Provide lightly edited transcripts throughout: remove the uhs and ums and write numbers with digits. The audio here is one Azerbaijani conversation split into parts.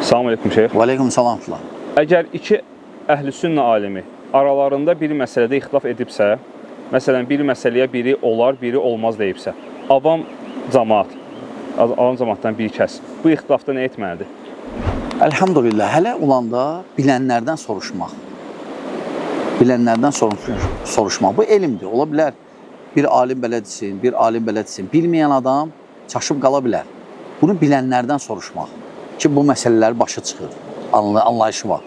Salam aleyküm şeyx. Və aleykum salam. Əgər iki əhl-i sünnə alimi aralarında bir məsələdə ixtilaf edibsə, məsələn, bir məsələyə biri olar, biri olmaz deyibsə, avam cəmaatdan bir kəs bu ixtilafda nə etməlidir? Elhamdülillah, hələ olanda bilənlərdən soruşmaq. Bilənlərdən soruşmaq. Bu elmdir. Ola bilər, bir alim belə desin, bir alim belə desin. Bilməyən adam çaşıb qala bilər. Bunu bilənlərdən soruşmaq ki, bu məsələlər başa çıxır, anlayışı var.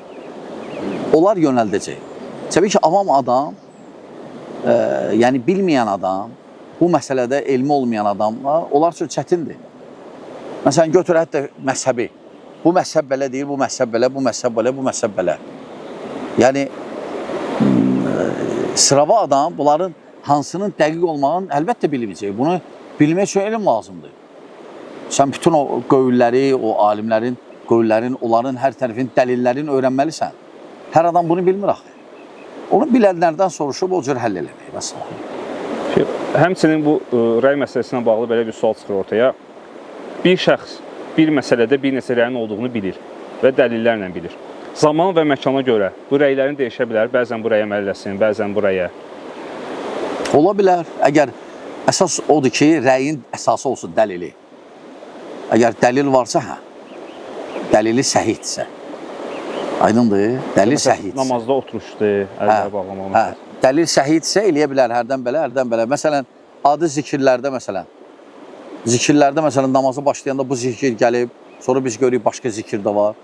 Onlar yönəldəcək. Təbii ki, avam adam, yəni bilməyən adam, bu məsələdə elmi olmayan adamlar, onlar üçün çətindir. Məsələn, götür hətta məzhəbi. Bu məzhəb belə deyir, bu məzhəb belə, bu məzhəb belə, bu məzhəb belə. Yəni, sırava adam bunların hansının dəqiq olmağını əlbəttə bilməyəcək. Bunu bilmək üçün elm lazımdır. Sən bütün o qövülləri, o alimlərin qövüllərin, onların hər tərəfin dəlillərini öyrənməlisən. Hər adam bunu bilmir axı. Onu bilənlərdən soruşub o cür həll eləmək. Məsələn. Həmçinin bu rəy məsələsinə bağlı belə bir sual çıxır ortaya. Bir şəxs bir məsələdə bir neçə rəyin olduğunu bilir və dəlillərlə bilir. Zaman və məkana görə bu rəylərin dəyişə bilər. Bəzən bu rəyə əməl eləsin, bəzən bu rəyə. Ola bilər. Əgər əsas odur ki, rəyin əsası olsun dəlili. Əgər dəlil varsa, hə. Dəlili səhihdirsə. Aydındır? Dəlil səhihdirsə. Namazda oturuşdur, əlləri bağlamalı. Hə. Dəlil səhihdirsə, eləyə bilər hərdən belə, hərdən belə. Məsələn, adi zikirlərdə məsələn, namazı başlayanda bu zikir gəlib, sonra biz görürük başqa zikir də var.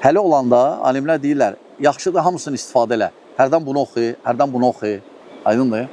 Hələ olanda alimlər deyirlər, yaxşıdır hamısını istifadə elə. Hərdən bunu oxu, hərdən bunu oxu. Aydındır?